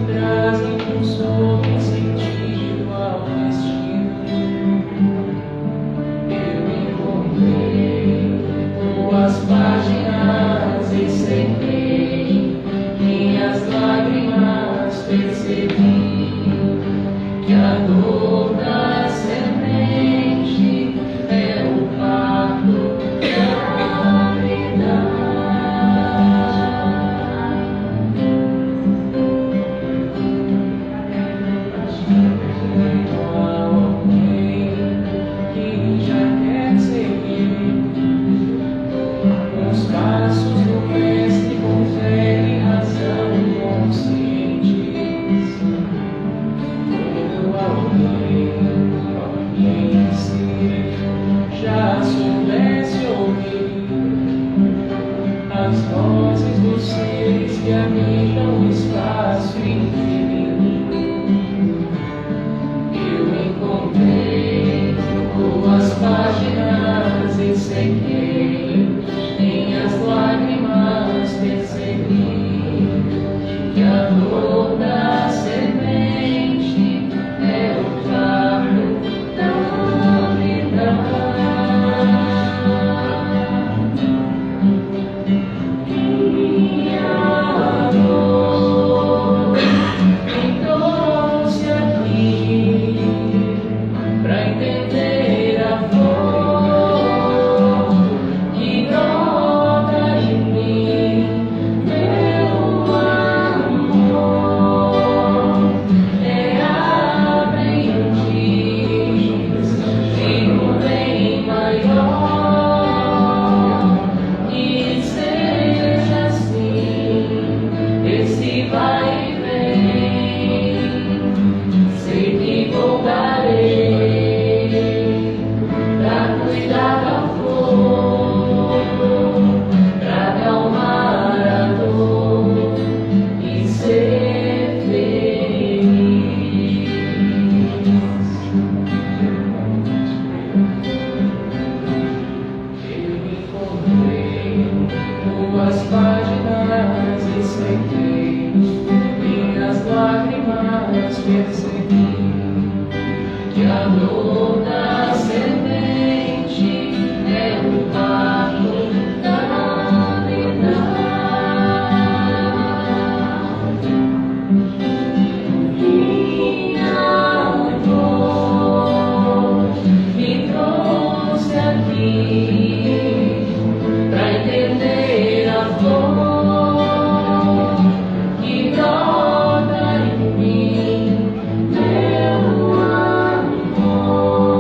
trazem consolo e sentido ao destino. Eu encontrei tuas páginas e sequei minhas lágrimas, percebi que a dor da semente é o parto da vida. Há alguém que já quer seguir os passos do Mestre com fé e razão conscientes. Alguém se já soubesse ouvir as vozes dos seres que habitam o espaço infinito. Eu encontrei tuas páginas e sequei minhas lágrimas, percebi que a dor da semente é o fardo da vida. Minha dor me trouxe aqui pra entender a flor que brota em mim. Meu amor é aprendiz de um bem maior, e seja assim esse vai e vem. Sei que voltarei pra cuidar da flor, pra acalmar a dor e ser feliz. Eu encontrei tuas páginas e sequei minhas lágrimas, percebi que a dor da semente é o parto da vida. Minha dor me trouxe aqui pra entender a flor que brota em mim. Meu amor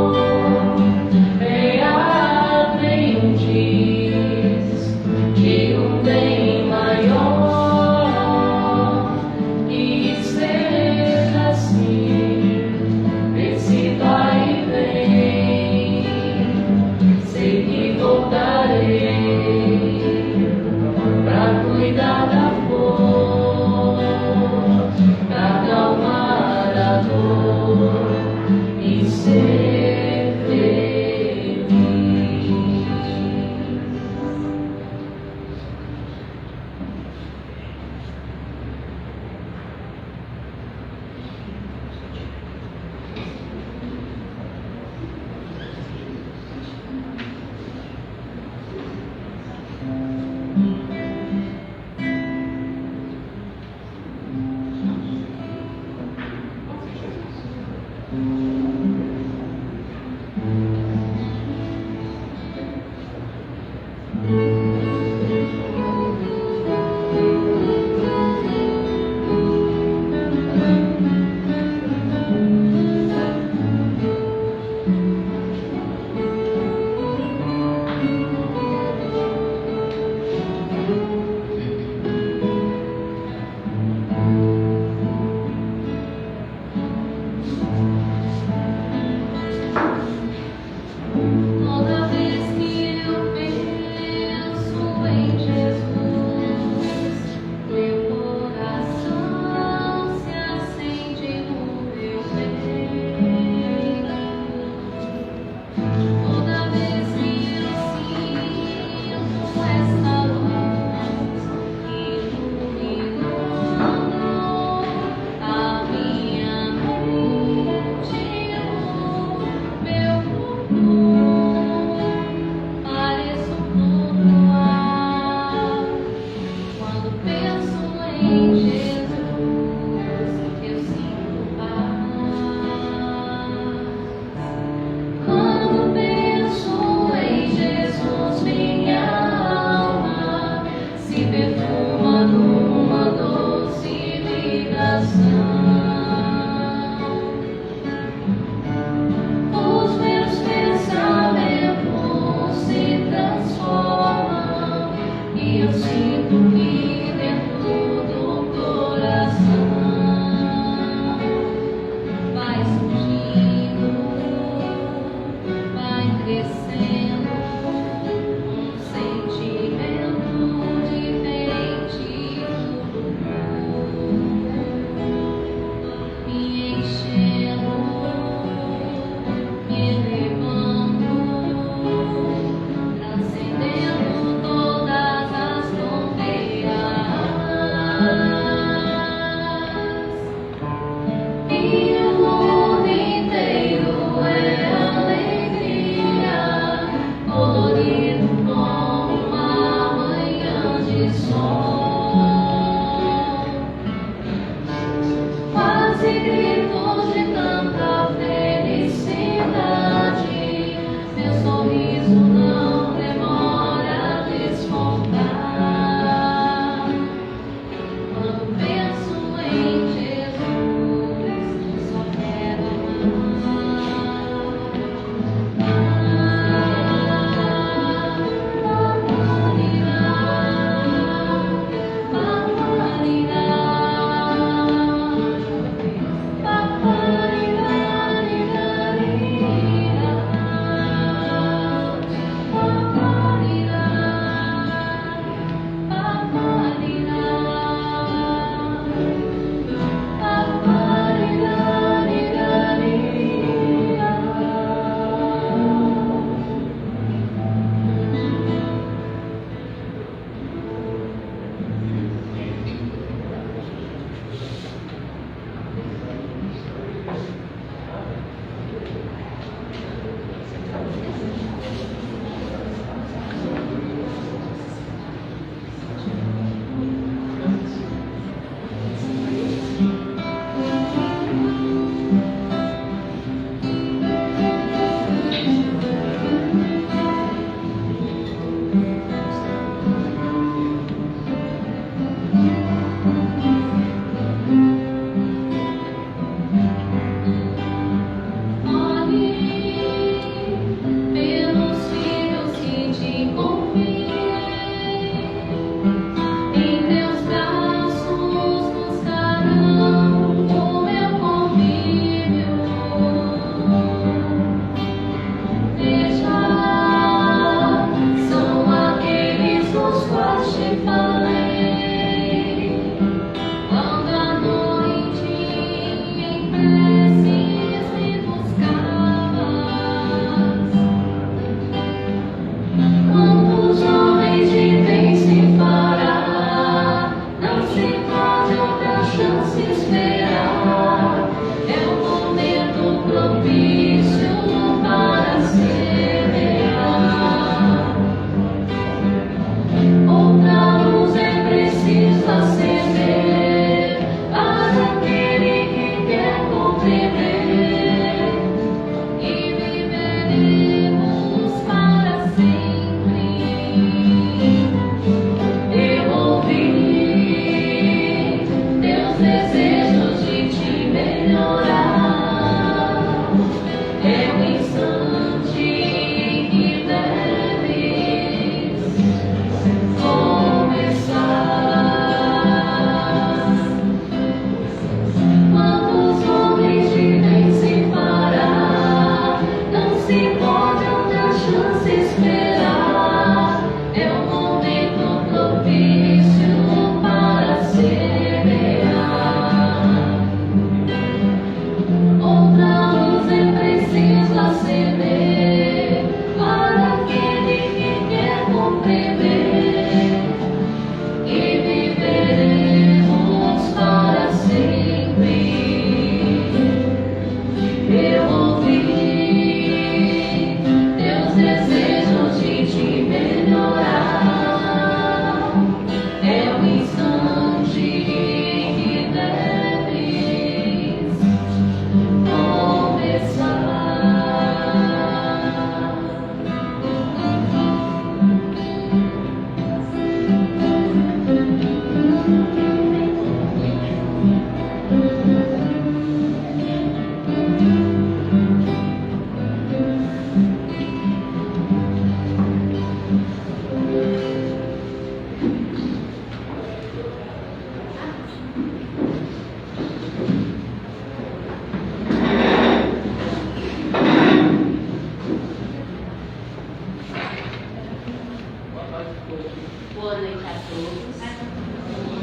Boa noite a todos.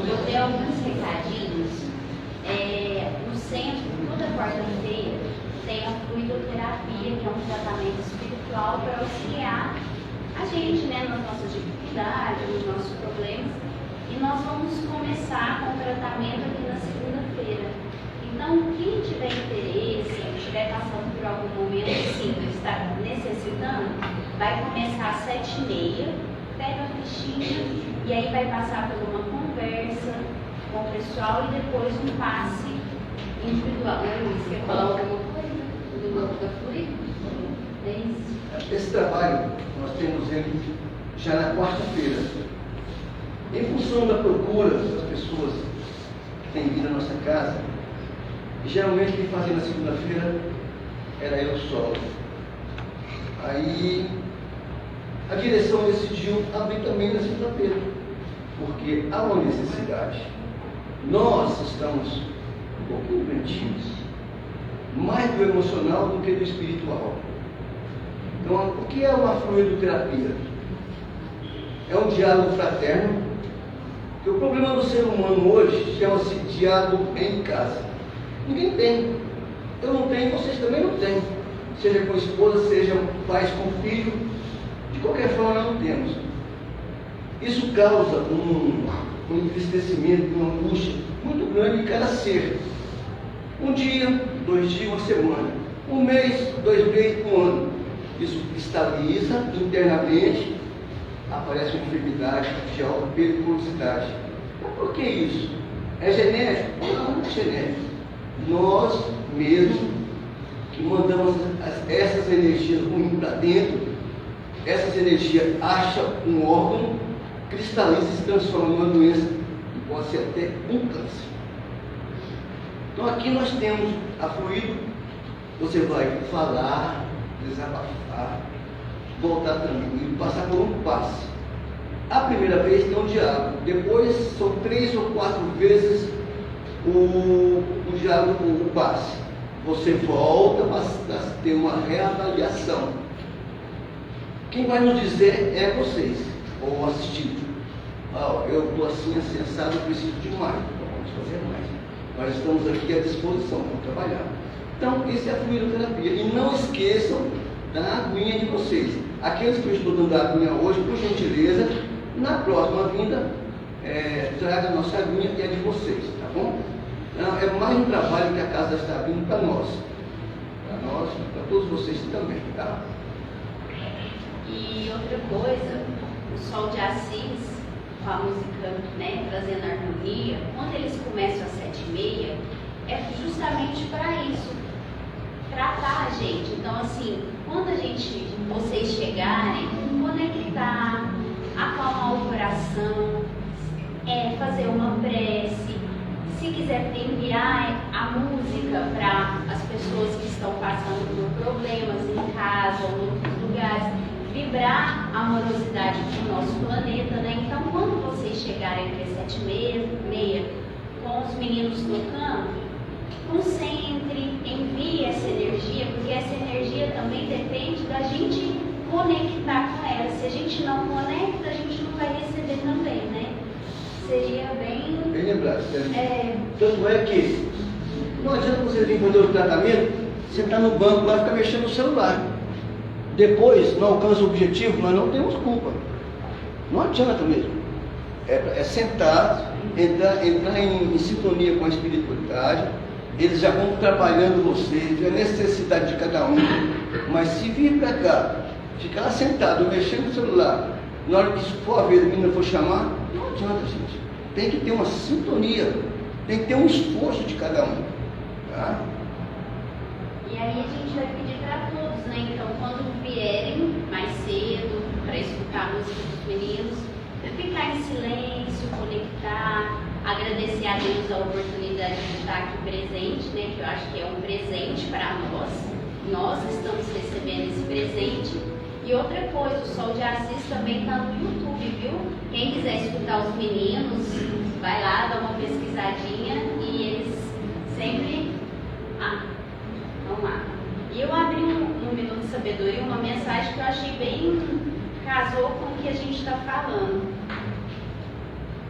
Eu tenho alguns recadinhos. No centro, toda quarta-feira, tem a fluidoterapia, que é um tratamento espiritual para auxiliar a gente, nas nossas dificuldades, nos nossos problemas. E nós vamos começar com o tratamento aqui na segunda-feira. Então, quem quem tiver interesse, estiver passando por algum momento assim, está necessitando, vai começar às 7h30, pega a fichinha e aí vai passar por uma conversa com o pessoal e depois um passe individual. Luiz, quer falar alguma coisa do grupo da FURI? É isso. Esse trabalho nós temos ele já na quarta-feira. Em função da procura das pessoas que têm vindo à nossa casa, geralmente quem fazia na segunda-feira era eu só. Aí a direção decidiu abrir também na segunda-feira, porque há uma necessidade. Nós estamos um pouquinho doentios, mais do emocional do que do espiritual. Então, o que é uma fluidoterapia? É um diálogo fraterno, que o problema do ser humano hoje chama-se diálogo em casa. Ninguém tem. Eu não tenho, vocês também não têm. Seja com a esposa, seja pais com filho, de qualquer forma não temos. Isso causa um entristecimento, uma angústia muito grande em cada ser. Um dia, 2 dias, uma semana, um mês, 2 meses, um ano. Isso estabiliza internamente, aparece uma enfermidade de alta periculosidade. Mas por que isso? É genético? Não, é genético. Nós mesmos que mandamos essas energias ruins para dentro, essas energias acham um órgão, cristaliza e se transforma numa doença que pode ser até um câncer. Então aqui nós temos a fluido, você vai falar, desabafar, voltar tranquilo, passar por um passe. A primeira vez tem um diálogo, depois são 3 ou 4 vezes o diálogo, o passe. Você volta para ter uma reavaliação. Quem vai nos dizer é vocês, ou assistir. Eu estou assim, assensado, preciso de mais. Vamos fazer mais. Nós estamos aqui à disposição para trabalhar. Então, isso é a fluidoterapia. E não esqueçam da aguinha de vocês. Aqueles que eu estou dando a aguinha hoje, por gentileza, na próxima vinda, traga a nossa aguinha e a de vocês, tá bom? Então, é mais um trabalho que a casa está abrindo para nós. Para nós, para todos vocês também, tá? E outra coisa, o Sol de Assis, com a música, né, trazendo harmonia, quando eles começam às 7h30, é justamente para isso, tratar a gente. Então, assim, quando vocês chegarem, conectar, acalmar o coração, fazer uma prece. Se quiser enviar a música para as pessoas que estão passando por problemas em casa ou em outros lugares, vibrar a amorosidade do nosso planeta, né? Então, quando vocês chegarem às 7h30, com os meninos tocando, concentre, envie essa energia, porque essa energia também depende da gente conectar com ela. Se a gente não conecta, a gente não vai receber também, né? Seria bem lembrado. Tanto é que não adianta você vir fazer o tratamento, sentar no banco lá e ficar mexendo no celular. Depois não alcança o objetivo, nós não temos culpa. Não adianta mesmo. É sentar, entrar em sintonia com a espiritualidade. Eles já vão trabalhando vocês, a necessidade de cada um. Mas se vir para cá, ficar lá sentado, mexendo no celular, na hora que isso for a vez, a menina for chamar, não adianta, gente. Tem que ter uma sintonia, tem que ter um esforço de cada um. Tá? E aí a gente vai pedir para todos, né? Então, quando vierem mais cedo para escutar a música dos meninos, ficar em silêncio, conectar, agradecer a Deus a oportunidade de estar aqui presente, né? Que eu acho que é um presente para nós. Nós estamos recebendo esse presente. E outra coisa, o Sol de Assis também está no YouTube, viu? Quem quiser escutar os meninos, vai lá, dá uma pesquisadinha e eles sempre... vamos lá. E eu abri um Minuto de Sabedoria, uma mensagem que eu achei bem... casou com o que a gente está falando.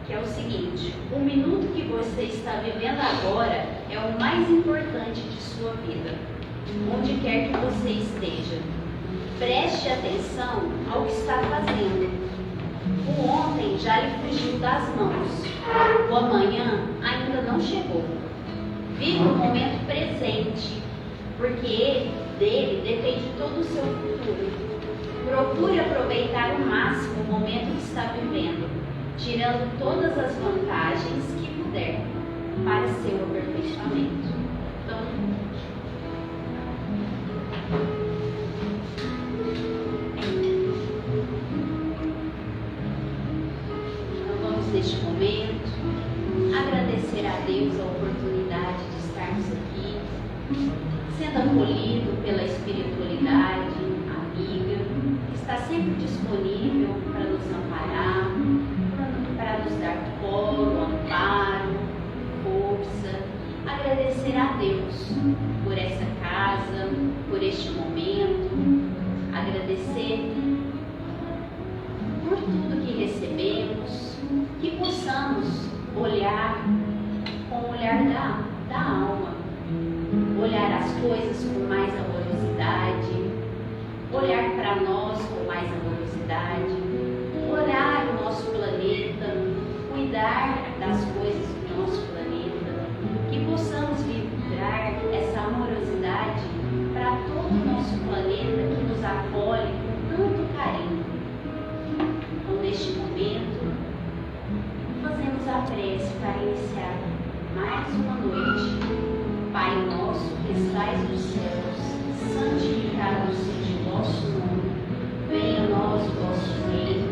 Que é o seguinte: o minuto que você está vivendo agora é o mais importante de sua vida, onde quer que você esteja. Preste atenção ao que está fazendo. O ontem já lhe fugiu das mãos. O amanhã ainda não chegou. Vive o momento presente. presente, porque dele depende todo o seu futuro. Procure aproveitar ao máximo o momento que está vivendo, tirando todas as vantagens que puder para seu aperfeiçoamento. Então, vamos neste momento agradecer a Deus a oportunidade de estarmos aqui, sendo acolhido pela espiritualidade amiga, que está sempre disponível para nos amparar, para nos dar colo, amparo, força. Agradecer a Deus por essa casa, por este momento, agradecer por tudo que recebemos, que possamos olhar com o olhar da alma, olhar as coisas com mais amorosidade, olhar para nós com mais amorosidade, olhar o nosso planeta, cuidar das coisas do nosso planeta, que possamos vibrar essa amorosidade para todo o nosso planeta que nos acolhe com tanto carinho. Então, neste momento, fazemos a prece para iniciar mais uma noite. Pai nosso que estais nos céus, santificado seja o vosso nome. Venha a nós o vosso reino.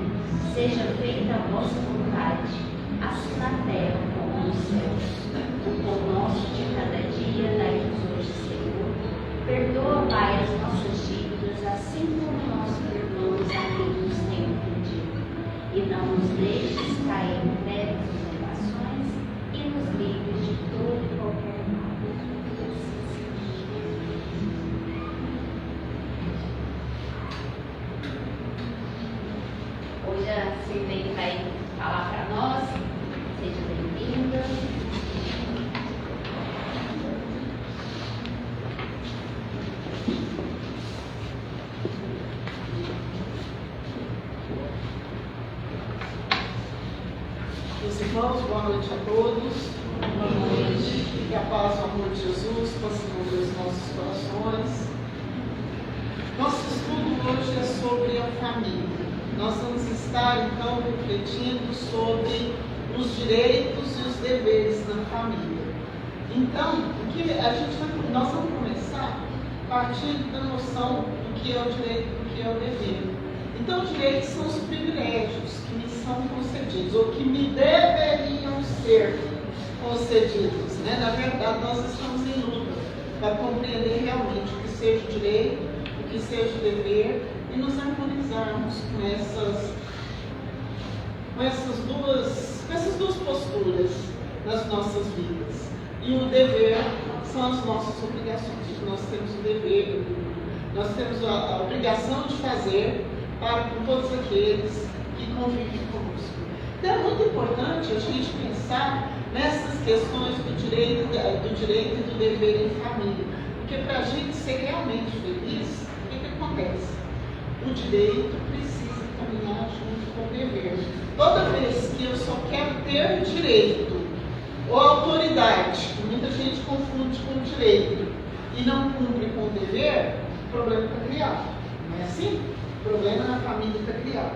Seja feita a vossa vontade, assim na terra como nos céus. O pão nosso de cada dia dai-nos hoje, Senhor. Perdoa, Pai, as nossas dívidas, assim como nós perdoamos a quem nos tem ofendido. E não nos deixes cair em perdas tentações e nos livres de todo e qualquer mal. Hoje a Sirlene vai falar para nós. Seja bem-vinda. Meus irmãos, boa noite a todos. Boa noite. Que a paz e o amor de Jesus possam invadir os nossos corações. Nosso estudo hoje é sobre a família. Nós vamos estar, então, refletindo sobre os direitos e os deveres na família. Então, nós vamos começar partindo da noção do que é o direito e do que é o dever. Então, os direitos são os privilégios que me são concedidos, ou que me deveriam ser concedidos. Né? Na verdade, nós estamos em luta para compreender realmente o que seja o direito, o que seja o dever, e nos harmonizarmos com essas duas posturas nas nossas vidas. E o dever são as nossas obrigações. Nós temos o dever, nós temos a obrigação de fazer para com todos aqueles que convivem conosco. Então é muito importante a gente pensar nessas questões do direito e do dever em família. Porque para a gente ser realmente feliz, o que acontece? O direito precisa caminhar junto com o dever. Toda vez que eu só quero ter direito ou autoridade, muita gente confunde com o direito e não cumpre com o dever, o problema está criado. Não é assim? O problema na família está criado.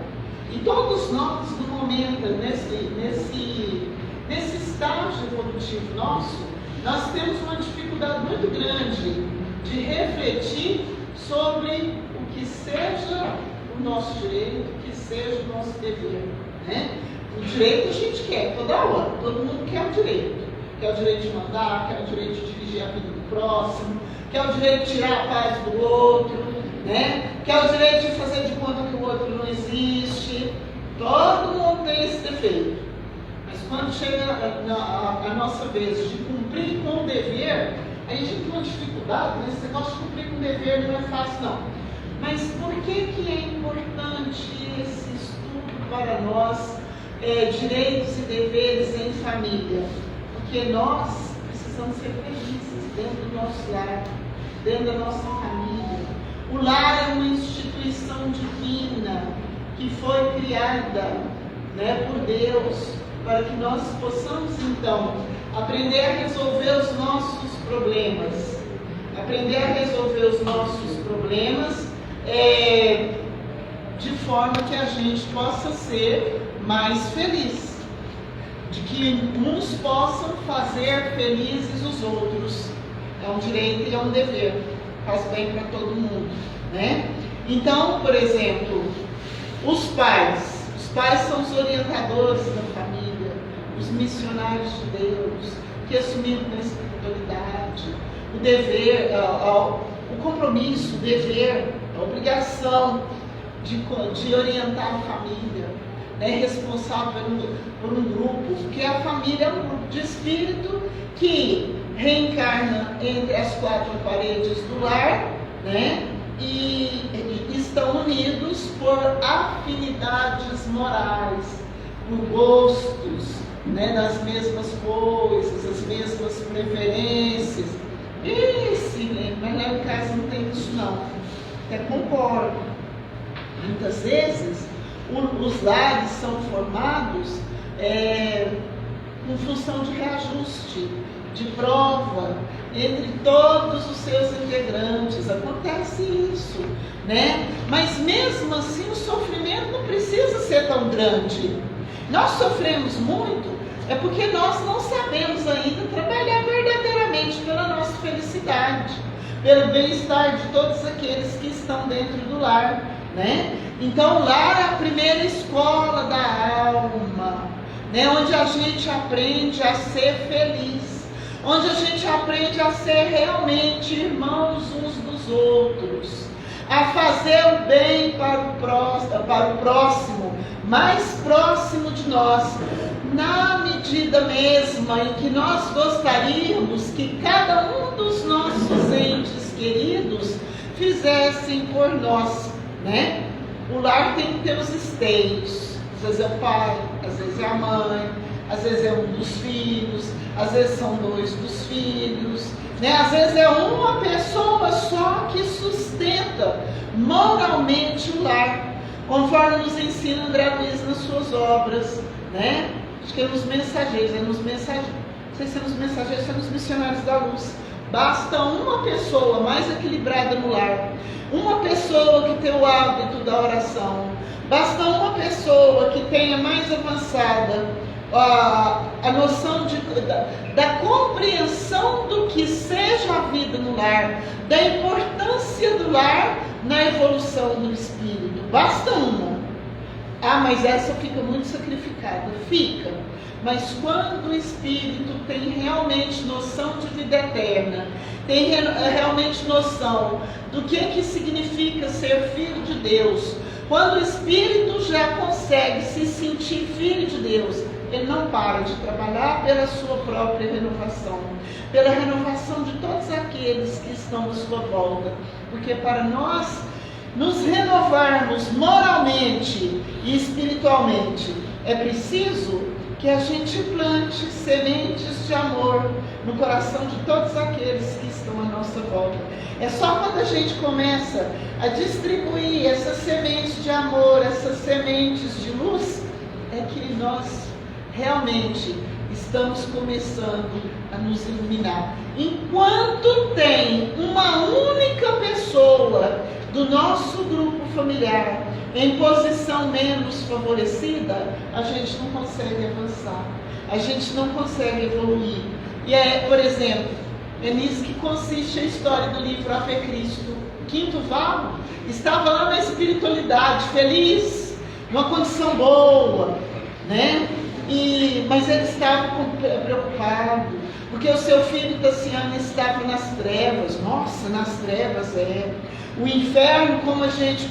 E todos nós, no momento, nesse estágio evolutivo nosso, nós temos uma dificuldade muito grande de refletir sobre o que seja o nosso direito, o que seja o nosso dever. Né? O direito a gente quer toda hora, todo mundo quer o direito. Quer o direito de mandar, quer o direito de dirigir a vida do próximo, quer o direito de tirar a paz do outro, né? Quer o direito de fazer de conta que o outro não existe. Todo mundo tem esse defeito. Mas quando chega a nossa vez de cumprir com o dever, a gente tem uma dificuldade, né? Esse negócio de cumprir com o dever não é fácil, não. Mas por que é importante esse estudo para nós, direitos e deveres em família? Porque nós precisamos ser felizes dentro do nosso lar, dentro da nossa família. O lar é uma instituição divina que foi criada, né, por Deus, para que nós possamos então aprender a resolver os nossos problemas, aprender a resolver os nossos problemas de forma que a gente possa ser mais feliz, de que uns possam fazer felizes os outros. É um direito e é um dever, faz bem para todo mundo, né? Então, por exemplo, os pais são os orientadores da família, os missionários de Deus, que assumiram a espiritualidade, o dever, o compromisso, o dever, a obrigação de orientar a família, né? Responsável por um grupo, porque a família é um grupo de espírito que reencarna entre as quatro paredes do lar, né? E estão unidos por afinidades morais, por gostos, né, das mesmas coisas, as mesmas preferências. Mas lá em casa não tem isso não. Até concordo. Muitas vezes os lares são formados em função de reajuste, de prova entre todos os seus integrantes. Acontece isso, né? Mas mesmo assim o sofrimento não precisa ser tão grande. Nós sofremos muito porque nós não sabemos ainda trabalhar verdadeiramente pela nossa felicidade, pelo bem-estar de todos aqueles que estão dentro do lar, né? Então o lar é a primeira escola da alma, né? Onde a gente aprende a ser feliz, onde a gente aprende a ser realmente irmãos uns dos outros, a fazer o bem para o próximo, mais próximo de nós, na medida mesma em que nós gostaríamos que cada um dos nossos entes queridos fizessem por nós, né? O lar tem que ter os esteios, às vezes é o pai, às vezes é a mãe, às vezes é um dos filhos, às vezes são dois dos filhos, né? Às vezes é uma pessoa só que sustenta moralmente o lar, conforme nos ensina André Luiz nas suas obras, né? Acho que é nos mensageiros, não sei se é nos mensageiros, é nos missionários da luz. Basta uma pessoa mais equilibrada no lar, uma pessoa que tem o hábito da oração, basta uma pessoa que tenha mais avançada a noção da compreensão do que seja a vida no lar, da importância do lar na evolução do espírito. Basta uma. Mas essa fica muito sacrificada. Fica. Mas quando o espírito tem realmente noção de vida eterna, tem realmente noção do que significa ser filho de Deus, quando o espírito já consegue se sentir filho de Deus, ele não para de trabalhar pela sua própria renovação, pela renovação de todos aqueles que estão à sua volta, porque para nós nos renovarmos moralmente e espiritualmente, é preciso que a gente plante sementes de amor no coração de todos aqueles que estão à nossa volta. É só quando a gente começa a distribuir essas sementes de amor, essas sementes de luz, é que nós realmente estamos começando a nos iluminar. Enquanto tem uma única pessoa do nosso grupo familiar em posição menos favorecida, a gente não consegue avançar, a gente não consegue evoluir. E por exemplo, é nisso que consiste a história do livro A Fé Cristo. Quinto Valmo estava lá na espiritualidade, feliz, numa condição boa, né? Mas ele estava preocupado, porque o seu filho Tassiano estava nas trevas. Nossa, nas trevas o inferno, como a gente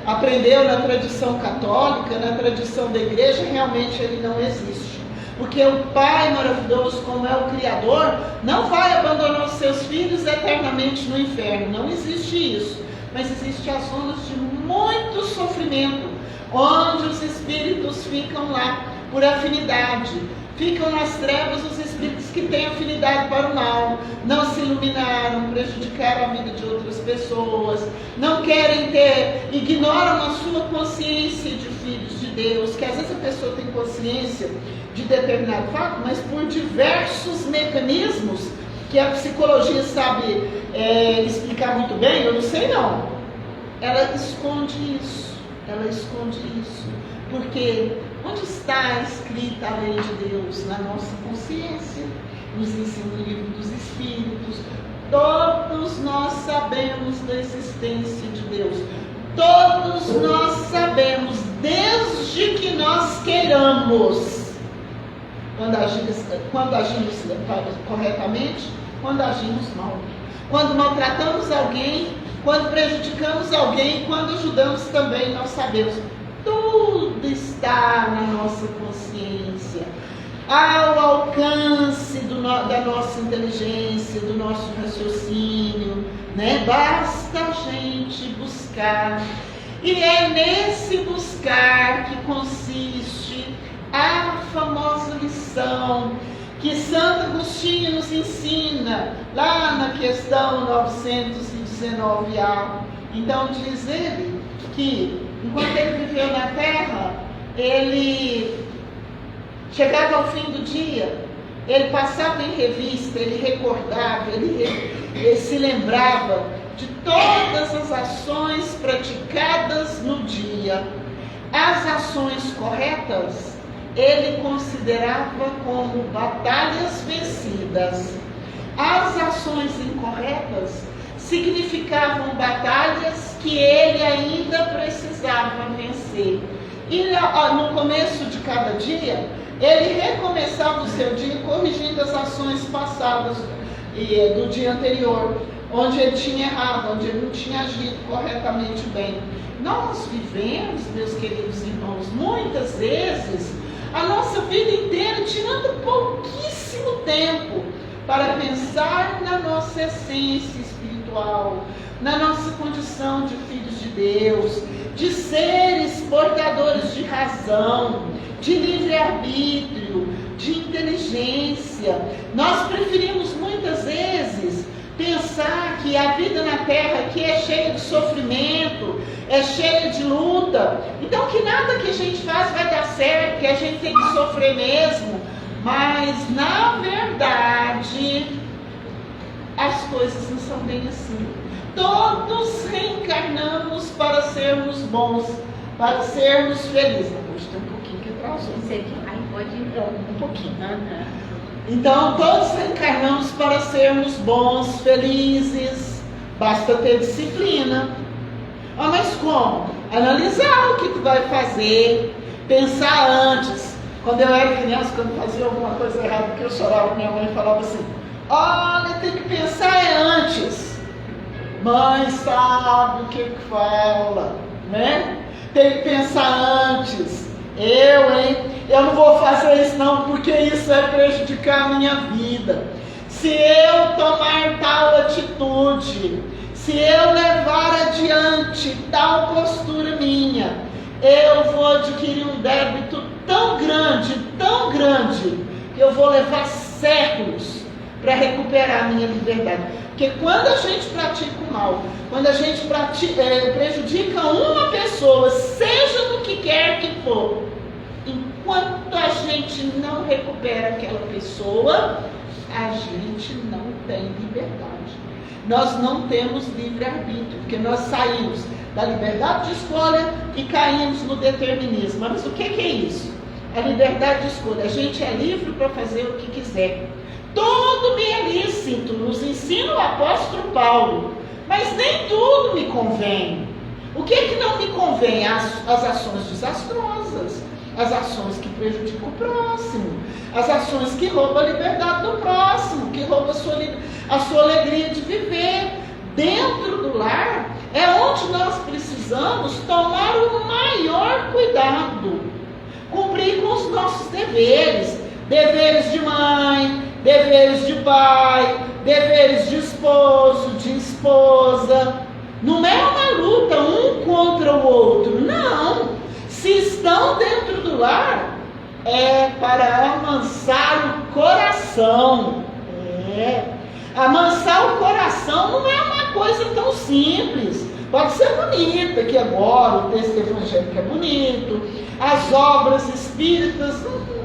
aprendeu na tradição católica, na tradição da igreja, realmente ele não existe. Porque o Pai maravilhoso, como é o Criador, não vai abandonar os seus filhos eternamente no inferno. Não existe isso. Mas existem as zonas de muito sofrimento, onde os espíritos ficam lá por afinidade. Ficam nas trevas os espíritos que têm afinidade para o mal, não se iluminaram, prejudicaram a vida de outras pessoas, não querem ignoram a sua consciência de filhos de Deus, que às vezes a pessoa tem consciência de determinado fato, mas por diversos mecanismos que a psicologia sabe vai muito bem, eu não sei não. Ela esconde isso. Ela esconde isso. Porque onde está escrita a lei de Deus? Na nossa consciência. Nos ensina o livro dos Espíritos. Todos nós sabemos da existência de Deus. Todos nós sabemos, desde que nós queiramos. Quando agimos corretamente, quando agimos mal. Quando maltratamos alguém, quando prejudicamos alguém, quando ajudamos também, nós sabemos. Tudo está na nossa consciência, ao alcance da nossa inteligência, do nosso raciocínio, né? Basta a gente buscar. E é nesse buscar que consiste a famosa lição que Santo Agostinho nos ensina, lá na questão 919A. Então diz ele que, enquanto ele viveu na Terra, ele chegava ao fim do dia, ele passava em revista, ele recordava, ele se lembrava de todas as ações praticadas no dia. As ações corretas ele considerava como batalhas vencidas. As ações incorretas significavam batalhas que ele ainda precisava vencer. E no começo de cada dia, ele recomeçava o seu dia corrigindo as ações passadas do dia anterior, onde ele tinha errado, onde ele não tinha agido corretamente bem. Nós vivemos, meus queridos irmãos, muitas vezes a nossa vida inteira tirando pouquíssimo tempo para pensar na nossa essência espiritual, na nossa condição de filhos de Deus, de seres portadores de razão, de livre-arbítrio, de inteligência. Nós preferimos muitas vezes pensar que a vida na Terra aqui é cheia de sofrimento, é cheia de luta, então que nada que a gente faz vai dar certo, que a gente tem que sofrer mesmo. Mas na verdade as coisas não são bem assim. Todos reencarnamos para sermos bons, para sermos felizes. Hoje tem um pouquinho que atrasou. Aí pode ir um pouquinho. Então todos reencarnamos para sermos bons, felizes. Basta ter disciplina. Mas como? Analisar o que tu vai fazer, pensar antes. Quando eu era criança, quando fazia alguma coisa errada, porque eu chorava, minha mãe falava assim: olha, tem que pensar antes. Mãe sabe o que fala, né? Tem que pensar antes. Eu não vou fazer isso não, porque isso vai prejudicar a minha vida. Se eu tomar tal atitude, se eu levar adiante tal postura minha, eu vou adquirir um débito tão grande, que eu vou levar séculos para recuperar a minha liberdade. Porque quando a gente pratica o mal, quando a gente prejudica uma pessoa, seja do que quer que for, enquanto a gente não recupera aquela pessoa, a gente não tem liberdade. Nós não temos livre-arbítrio, porque nós saímos da liberdade de escolha e caímos no determinismo. Mas o que é isso? A liberdade de escolha. A gente é livre para fazer o que quiser. Tudo me é lícito, nos ensina o apóstolo Paulo. Mas nem tudo me convém. O que é que não me convém? As ações desastrosas, as ações que prejudicam o próximo, as ações que roubam a liberdade do próximo, que roubam a sua alegria de viver. Dentro do lar é onde nós precisamos tomar o maior cuidado, cumprir com os nossos deveres, deveres de mãe, deveres de pai, deveres de esposo, de esposa. Não é uma luta um contra o outro, não. Se estão dentro do lar, é para amansar o coração. Amansar o coração não é uma coisa tão simples. Pode ser bonita, que agora o texto evangélico é bonito, as obras espíritas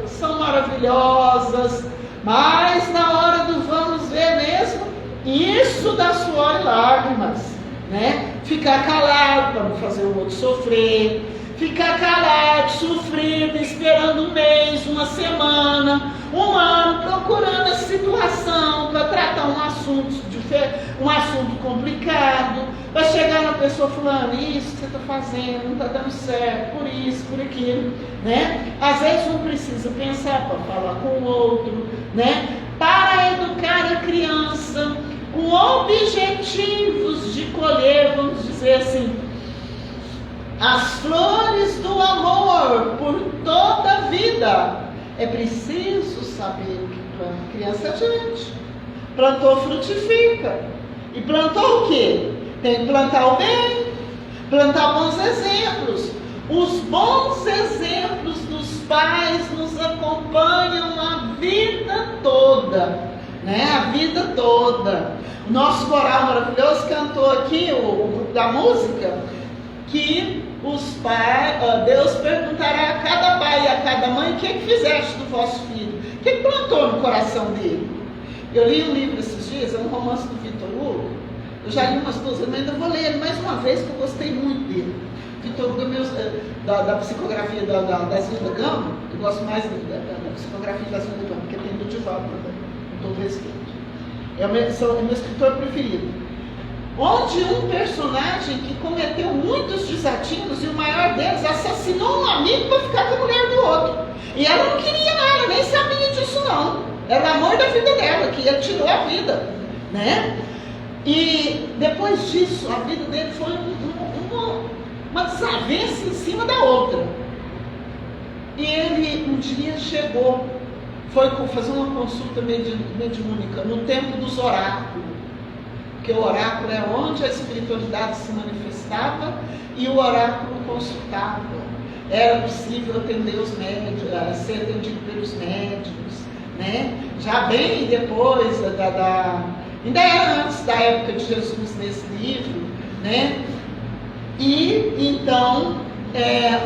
são maravilhosas, mas na hora do vamos ver mesmo, Isso dá suor e lágrimas, né? Ficar calado para não fazer o outro sofrer, ficar calado, sofrendo, esperando um mês, uma semana, um ano, procurando a situação para tratar um assunto complicado, para chegar na pessoa falando, isso que você está fazendo não está dando certo, por isso, por aquilo, né? Às vezes não precisa pensar para falar com o outro, né? Para educar a criança com objetivos de colher, vamos dizer assim, as flores do amor por toda a vida. É preciso saber o que planta. Criança é gente. Plantou, frutifica. E plantou o quê? Tem que plantar o bem, plantar bons exemplos. Os bons exemplos dos pais nos acompanham a vida toda, né? A vida toda. O nosso coral maravilhoso cantou aqui, o grupo da música, que os pais, Deus perguntará a cada pai e a cada mãe: o que fizeste do vosso filho? O que plantou no coração dele? Eu li um livro esses dias, é um romance do Victor Hugo. Eu já li umas duas vezes, mas ainda vou ler ele mais uma vez, que eu gostei muito dele. Victor Hugo da psicografia da Zilda Gama. Eu gosto mais da psicografia da Zilda Gama, porque tem do Divaldo, com todo respeito. É o meu escritor preferido. Onde um personagem que cometeu muitos desatinos, e o maior deles assassinou um amigo para ficar com a mulher do outro. E ela não queria nada, nem sabia disso não. Era o amor da vida dela, que ele tirou a vida, né? E depois disso, a vida dele foi uma desavença em cima da outra. E ele um dia chegou, foi fazer uma consulta mediúnica no tempo dos oráculos. Porque o oráculo é onde a espiritualidade se manifestava e o oráculo consultava. Era possível atender os médios, ser atendido pelos médicos, né? Já bem depois ainda era antes da época de Jesus nesse livro, né? E então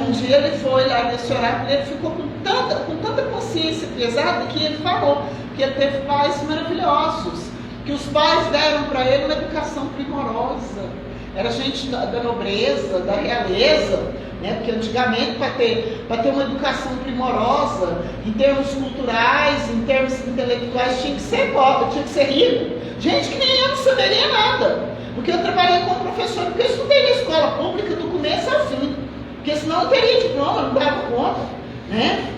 um dia ele foi lá nesse oráculo e ele ficou com tanta consciência pesada que ele falou que ele teve pais maravilhosos, que os pais deram para ele uma educação primorosa. Era gente da nobreza, da realeza, né? Porque antigamente, para ter uma educação primorosa, em termos culturais, em termos intelectuais, tinha que ser pobre, tinha que ser rico. Gente que nem eu não saberia nada. Porque eu trabalhei como professor, porque eu estudei na escola pública do começo ao fim. Porque senão eu teria diploma, não dava conta, né?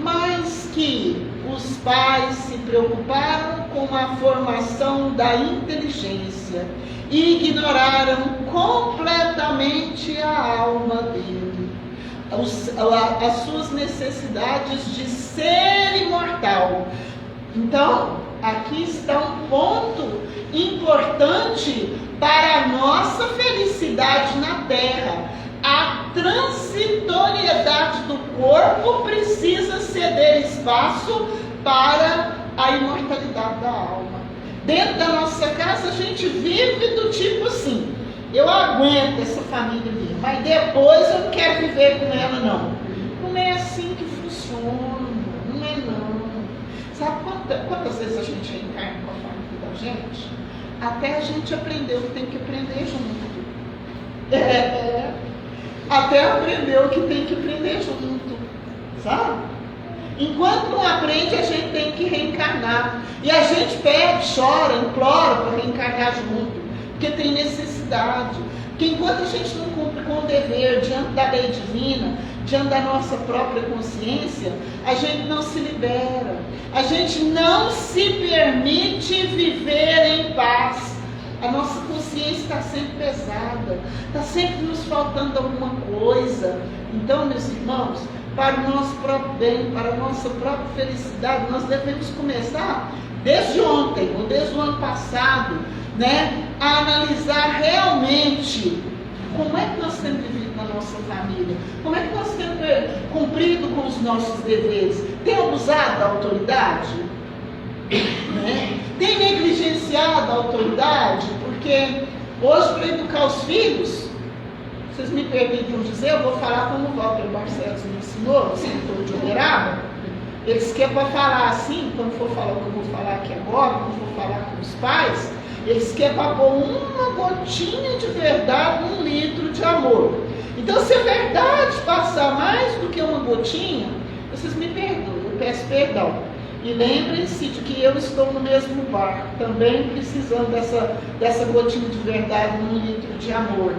Mas que os pais se preocuparam com a formação da inteligência e ignoraram completamente a alma dele, as suas necessidades de ser imortal. Então, aqui está um ponto importante para a nossa felicidade na Terra. A transitoriedade do corpo precisa ceder espaço para a imortalidade da alma. Dentro da nossa casa a gente vive do tipo assim: eu aguento essa família minha, mas depois eu não quero viver com ela não. Não é assim que funciona, não é não. Sabe quantas vezes a gente reencarna com a família da gente? Até a gente aprendeu que tem que aprender junto. Até aprendeu que tem que aprender junto, sabe? Enquanto não aprende, a gente tem que reencarnar. E a gente pede, chora, implora para reencarnar junto, porque tem necessidade. Porque enquanto a gente não cumpre com o dever diante da lei divina, diante da nossa própria consciência, a gente não se libera. A gente não se permite viver em paz. A nossa consciência está sempre pesada, está sempre nos faltando alguma coisa. Então, meus irmãos, para o nosso próprio bem, para a nossa própria felicidade, nós devemos começar desde ontem, ou desde o ano passado, né, a analisar realmente como é que nós temos vivido na nossa família, como é que nós temos cumprido com os nossos deveres. Tem abusado da autoridade? Né? Tem negligenciado a autoridade? Porque hoje, para educar os filhos, vocês me permitem dizer, eu vou falar como o Walter Barcelos me ensinou, o escritor de Uberaba. Eles querem para falar assim, quando for falar o que eu vou falar aqui agora, quando for falar com os pais, Eles querem pôr uma gotinha de verdade num litro de amor. Então, se a verdade passar mais do que uma gotinha, vocês me perdoem, eu peço perdão. E lembrem-se de que eu estou no mesmo barco, também precisando dessa gotinha de verdade num litro de amor,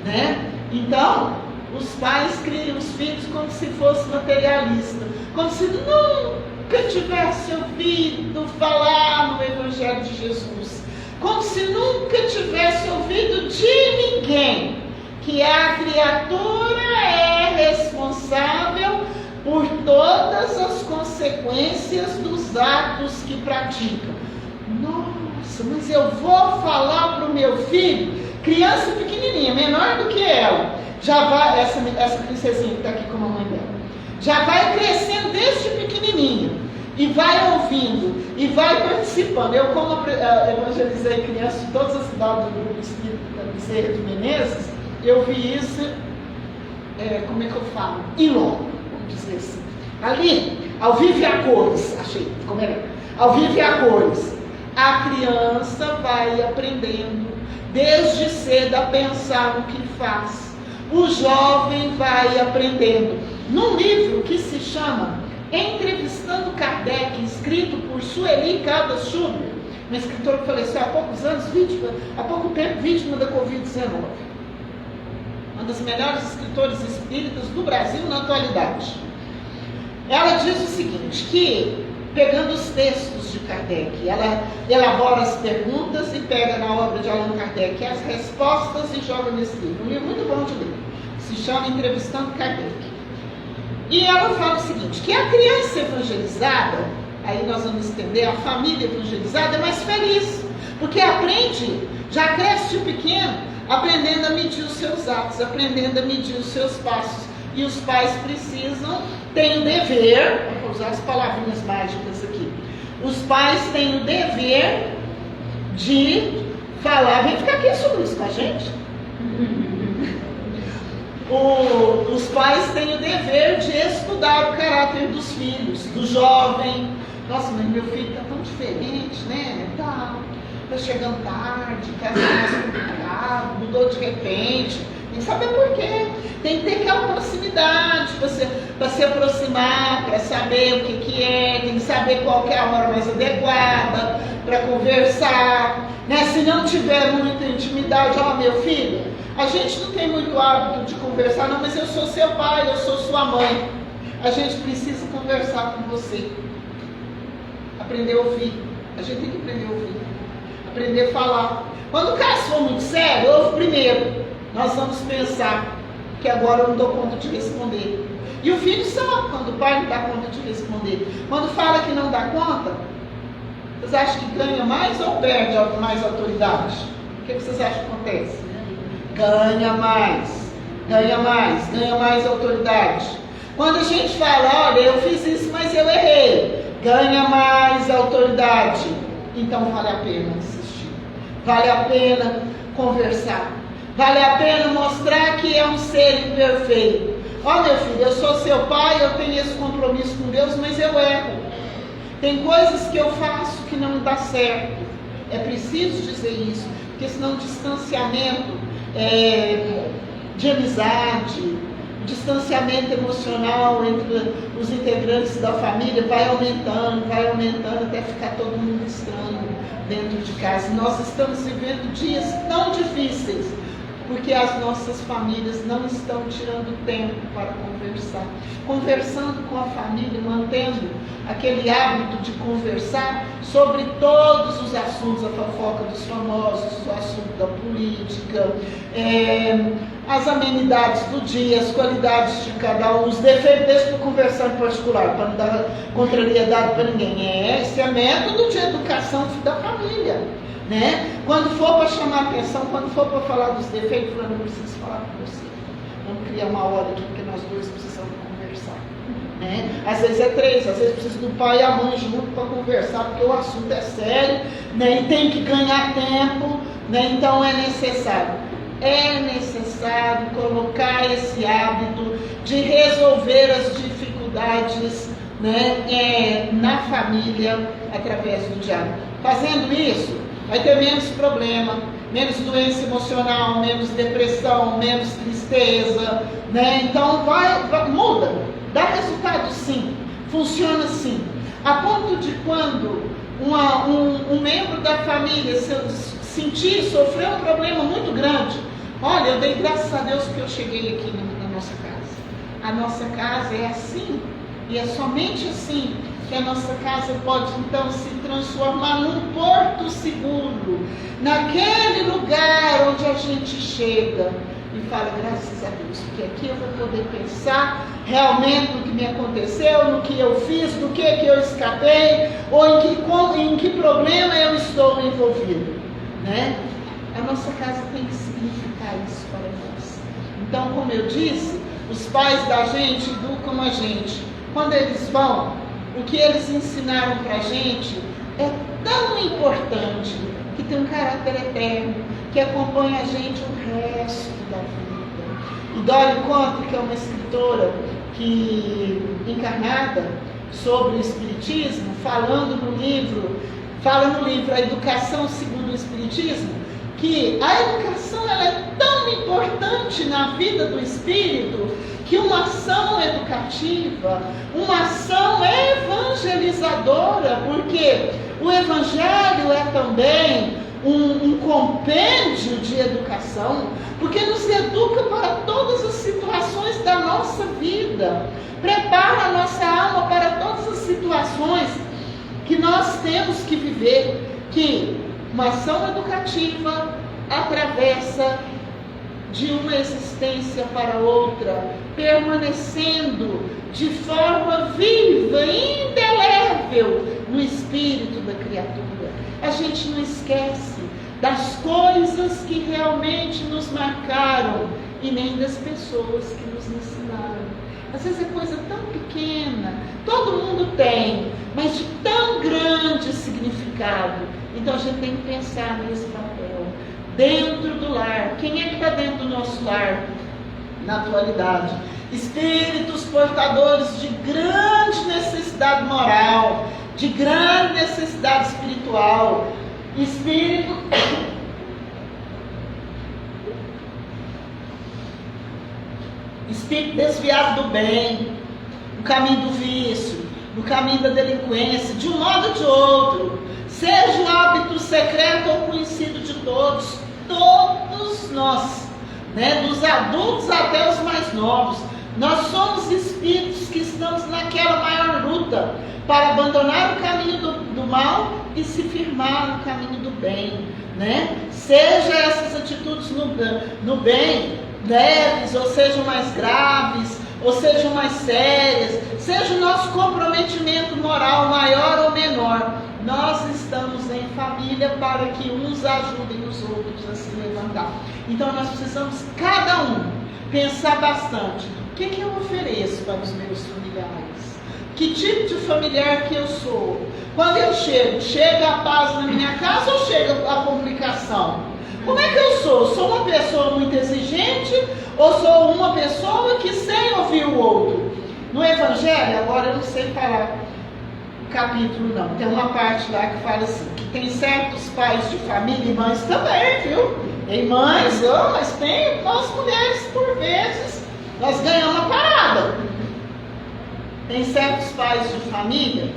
né? Então, os pais criam os filhos como se fosse materialista, como se nunca tivesse ouvido falar no Evangelho de Jesus, como se nunca tivesse ouvido de ninguém que a criatura é responsável por todas as consequências dos atos que pratica. Nossa, mas eu vou falar para o meu filho, criança pequenininha, menor do que ela, já vai, essa princesinha que está aqui com a mamãe dela, já vai crescendo desde pequenininha, e vai ouvindo, e vai participando. Eu, como evangelizei crianças de todas as cidades do Grupo Espírita Bezerra de Menezes, eu vi isso, como é que eu falo? Em loco, vamos dizer assim. Ali, ao vivo e a cores, achei, como é? Ao vivo e a cores. A criança vai aprendendo, desde cedo, a pensar no que faz. O jovem vai aprendendo. Num livro que se chama Entrevistando Kardec, escrito por Sueli Caldas Schubert, uma escritora que faleceu há poucos anos, há pouco tempo, vítima da Covid-19. Uma das melhores escritoras espíritas do Brasil na atualidade. Ela diz o seguinte, que pegando os textos de Kardec, ela elabora as perguntas e pega na obra de Allan Kardec as respostas e joga nesse livro. Um livro muito bom de ler. Se chama Entrevistando Kardec. E ela fala o seguinte, que a criança evangelizada, aí nós vamos entender, a família evangelizada é mais feliz, porque aprende, já cresce de pequeno, aprendendo a medir os seus atos, aprendendo a medir os seus passos. E os pais precisam, têm o dever, vou usar as palavrinhas mágicas aqui, os pais têm o dever de falar, vem ficar aqui sobre isso com a gente. Os pais têm o dever de estudar o caráter dos filhos, do jovem. Nossa, mas meu filho está tão diferente, né? Está chegando tarde, está mais complicado, mudou de repente. Tem que saber por quê. Tem que ter aquela proximidade para se aproximar, para saber o que é, tem que saber qual que é a hora mais adequada para conversar. Né? Se não tiver muita intimidade, meu filho, a gente não tem muito hábito de conversar, não, mas eu sou seu pai, eu sou sua mãe. A gente precisa conversar com você. Aprender a ouvir. A gente tem que aprender a ouvir. Aprender a falar. Quando o caso for muito sério, ouve primeiro. Nós vamos pensar que agora eu não dou conta de responder. E o filho sabe quando o pai não dá conta de responder. Quando fala que não dá conta, vocês acham que ganha mais ou perde mais autoridade? O que vocês acham que acontece? Ganha mais autoridade. Quando a gente fala, olha, eu fiz isso, mas eu errei, ganha mais autoridade. Então vale a pena insistir, vale a pena conversar, vale a pena mostrar que é um ser imperfeito. Ó, meu filho, eu sou seu pai, eu tenho esse compromisso com Deus, mas eu erro. Tem coisas que eu faço que não dá certo. É preciso dizer isso, porque senão o distanciamento de amizade, o distanciamento emocional entre os integrantes da família vai aumentando até ficar todo mundo estranho dentro de casa. Nós estamos vivendo dias tão difíceis porque as nossas famílias não estão tirando tempo para conversar. Conversando com a família, mantendo aquele hábito de conversar sobre todos os assuntos, a fofoca dos famosos, o assunto da política, as amenidades do dia, as qualidades de cada um, os defeitos, deixa para conversar em particular, para não dar contrariedade para ninguém. Esse é método de educação da família. Né? Quando for para chamar atenção, quando for para falar dos defeitos, eu não preciso falar com você. Vamos criar uma hora aqui, porque nós dois precisamos conversar. Né? Às vezes é 3, às vezes precisa do pai e a mãe junto para conversar, porque o assunto é sério, né? E tem que ganhar tempo, né? Então é necessário colocar esse hábito de resolver as dificuldades, né? Na família, através do diálogo. Fazendo isso, vai ter menos problema, menos doença emocional, menos depressão, menos tristeza, né? Então muda, dá resultado sim, funciona sim. A ponto de quando um membro da família sofreu um problema muito grande, olha, eu dei graças a Deus que eu cheguei aqui na nossa casa. A nossa casa é assim, e é somente assim que a nossa casa pode então se transformar num porto seguro, naquele lugar onde a gente chega e fala, graças a Deus, porque aqui eu vou poder pensar realmente no que me aconteceu, no que eu fiz, do que eu escapei, ou em que problema eu estou envolvido, né? A nossa casa tem que significar isso para nós. Então, como eu disse, os pais da gente educam a gente. Quando eles vão, o que eles ensinaram para a gente é tão importante, que tem um caráter eterno, que acompanha a gente o resto da vida. E Dolly Conte, que é uma escritora encarnada sobre o Espiritismo, fala no livro A Educação Segundo o Espiritismo, que a educação ela é tão importante na vida do espírito, que uma ação educativa, uma ação evangelizadora, porque o evangelho é também um compêndio de educação, porque nos educa para todas as situações da nossa vida, prepara a nossa alma para todas as situações que nós temos que viver, que uma ação educativa atravessa de uma existência para outra, permanecendo de forma viva e indelével no espírito da criatura. A gente não esquece das coisas que realmente nos marcaram e nem das pessoas que nos ensinaram. Às vezes é coisa tão pequena, todo mundo tem, mas de tão grande significado. Então a gente tem que pensar nesse papel, dentro do lar. Quem é que está dentro do nosso lar na atualidade? Espíritos portadores de grande necessidade moral, de grande necessidade espiritual, espírito desviado do bem, no caminho do vício, no caminho da delinquência, de um modo ou de outro, seja o hábito secreto ou conhecido de todos nós, né, dos adultos até os mais novos, nós somos espíritos que estamos naquela maior luta para abandonar o caminho do mal e se firmar no caminho do bem, né? Seja essas atitudes no bem leves, ou sejam mais graves, ou sejam mais sérias, seja o nosso comprometimento moral maior ou menor, nós estamos em família para que uns ajudem os outros a se levantar. Então nós precisamos, cada um, pensar bastante. O que eu ofereço para os meus familiares? Que tipo de familiar que eu sou? Quando eu chega a paz na minha casa ou chega a complicação? Como é que eu sou? Sou uma pessoa muito exigente ou sou uma pessoa que sem ouvir o outro? No Evangelho, agora eu não sei falar o capítulo não, tem uma parte lá que fala assim, que tem certos pais de família e mães também, viu? Tem mães, mas tem nós mulheres por vezes, nós ganhamos uma parada. Tem certos pais de família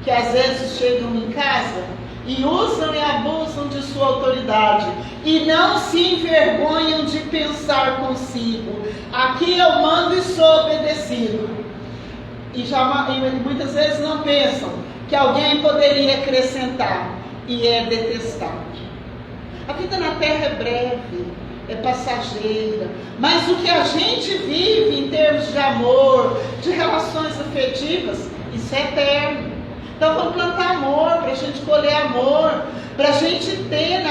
que às vezes chegam em casa e usam e abusam de sua autoridade e não se envergonham de pensar consigo. Aqui eu mando e sou obedecido. E muitas vezes não pensam que alguém poderia acrescentar e é detestável. A vida na Terra é breve, é passageira, mas o que a gente vive em termos de amor, de relações afetivas, isso é eterno. Então vamos plantar amor, para a gente colher amor, para a gente ter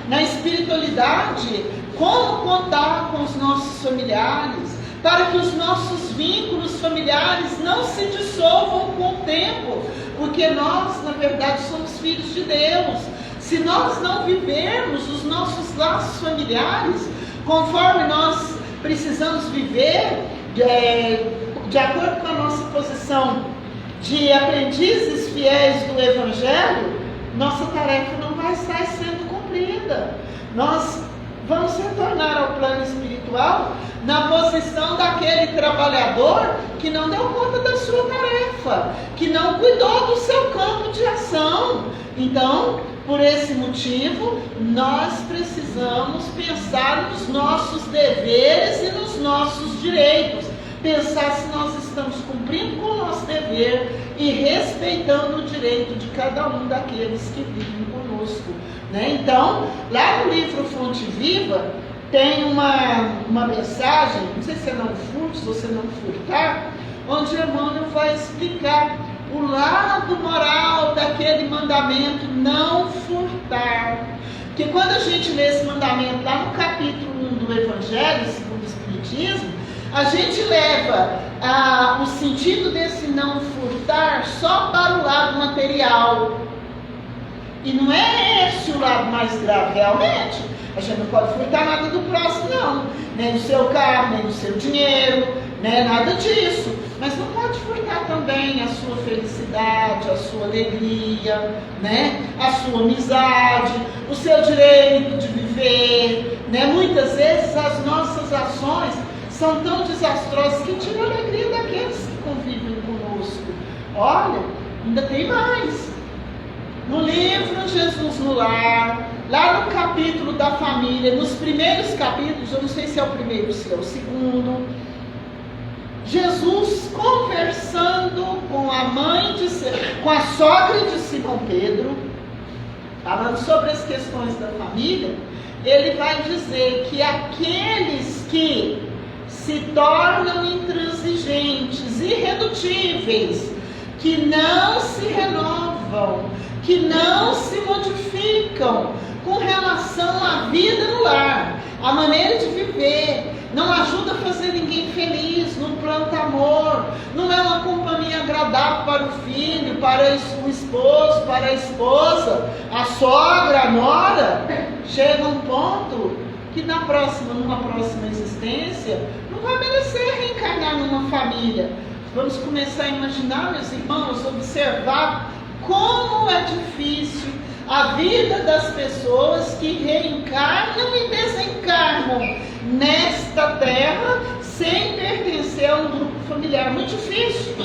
na espiritualidade como contar com os nossos familiares, para que os nossos vínculos familiares não se dissolvam com o tempo, porque nós, na verdade, somos filhos de Deus. Se nós não vivermos os nossos laços familiares conforme nós precisamos viver, de acordo com a nossa posição de aprendizes fiéis do Evangelho, nossa tarefa não vai estar sendo cumprida. Nós vamos retornar ao plano espiritual na posição daquele trabalhador que não deu conta da sua tarefa, que não cuidou do seu campo de ação. Então, por esse motivo, nós precisamos pensar nos nossos deveres e nos nossos direitos. Pensar se nós estamos cumprindo com o nosso dever e respeitando o direito de cada um daqueles que vivem conosco, né? Então, lá no livro Fonte Viva, tem uma mensagem, não sei se é não furtes ou se é não furtar, onde Emmanuel vai explicar o lado moral daquele mandamento não furtar. Porque quando a gente lê esse mandamento lá no capítulo 1 do Evangelho segundo o Espiritismo, a gente leva o sentido desse não furtar só para o lado material. E não é esse o lado mais grave realmente. A gente não pode furtar nada do próximo, não. Nem do seu carro, nem do seu dinheiro, né? Nada disso. Mas não pode furtar também a sua felicidade, a sua alegria, né? A sua amizade, o seu direito de viver, né? Muitas vezes as nossas ações são tão desastrosas que tiram a alegria daqueles que convivem conosco. Olha, ainda tem mais. No livro Jesus no Lar, lá no capítulo da família, nos primeiros capítulos, eu não sei se é o primeiro ou se é o segundo, Jesus conversando com a com a sogra de Simão Pedro, falando sobre as questões da família, ele vai dizer que aqueles que se tornam intransigentes, irredutíveis, que não se renovam, que não se modificam com relação à vida no lar, a maneira de viver, não ajuda a fazer ninguém feliz, não planta amor, não é uma companhia agradável para o filho, para o esposo, para a esposa, a sogra, a nora. Chega um ponto que numa próxima existência, não vai merecer reencarnar numa família. Vamos começar a imaginar, meus irmãos, observar como é difícil a vida das pessoas que reencarnam e desencarnam nesta terra sem pertencer a um grupo familiar. Muito difícil,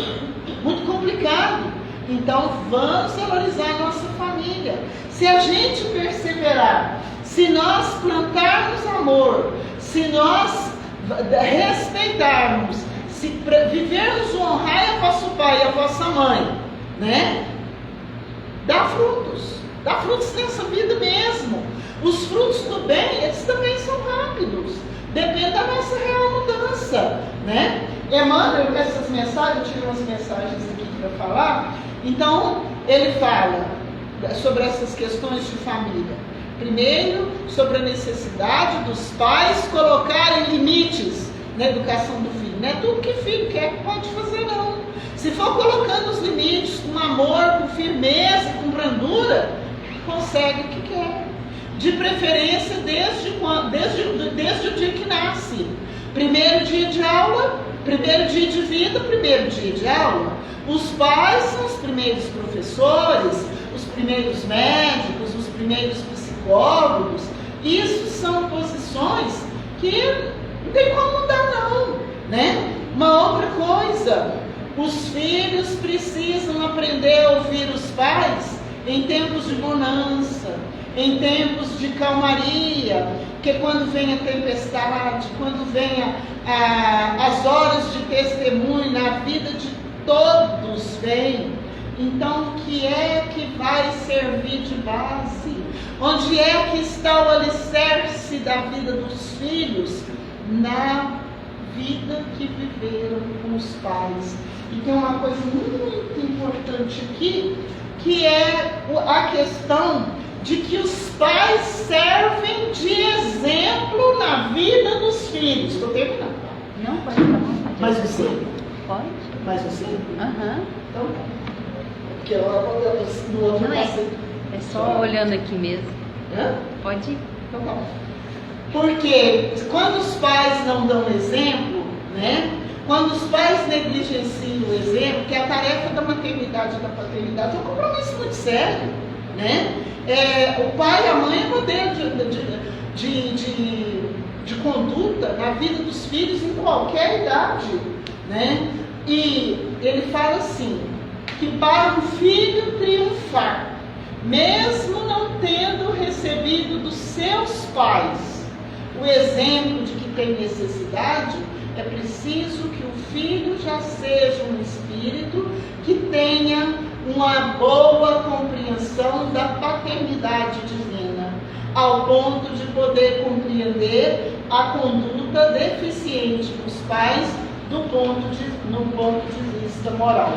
muito complicado. Então vamos valorizar a nossa família. Se a gente perseverar, se nós plantarmos amor, se nós respeitarmos, se vivermos o honrar a vosso pai e a vossa mãe, né? Dá frutos nessa vida mesmo. Os frutos do bem, eles também são rápidos. Depende da nossa real mudança, né? Emmanuel, essas mensagens, eu tirei umas mensagens aqui para falar. Então, ele fala sobre essas questões de família. Primeiro, sobre a necessidade dos pais colocarem limites na educação do filho. Não é tudo que filho quer que pode fazer, não. Se for colocando os limites com amor, com firmeza, com brandura, consegue o que quer. De preferência desde o dia que nasce. Primeiro dia de aula, primeiro dia de vida, primeiro dia de aula. Os pais são os primeiros professores, os primeiros médicos, os primeiros psicólogos. Isso são posições que não tem como mudar, não, né? Uma outra coisa, os filhos precisam aprender a ouvir os pais em tempos de bonança, em tempos de calmaria, porque quando vem a tempestade, quando vem as horas de testemunho na vida de todos vem. Então, o que é que vai servir de base? Onde é que está o alicerce da vida dos filhos? Na vida que viveram com os pais. E tem uma coisa muito importante aqui, que é a questão de que os pais servem de exemplo na vida dos filhos. Estou terminando. Não, pode ficar. Mas você? Pode? Mas você? Aham. Então, porque no outro Não é. É só olhando aqui mesmo. Hã? Pode ir. Então tá bom. Porque quando os pais não dão exemplo, né? Quando os pais negligenciam o exemplo, que é a tarefa da maternidade e da paternidade é um compromisso muito sério. né? O pai e a mãe é modelo de conduta na vida dos filhos em qualquer idade, né? E ele fala assim, que para um filho triunfar, mesmo não tendo recebido dos seus pais o exemplo de que tem necessidade, é preciso que o filho já seja um espírito que tenha uma boa compreensão da paternidade divina, ao ponto de poder compreender a conduta deficiente dos pais no ponto de vista moral.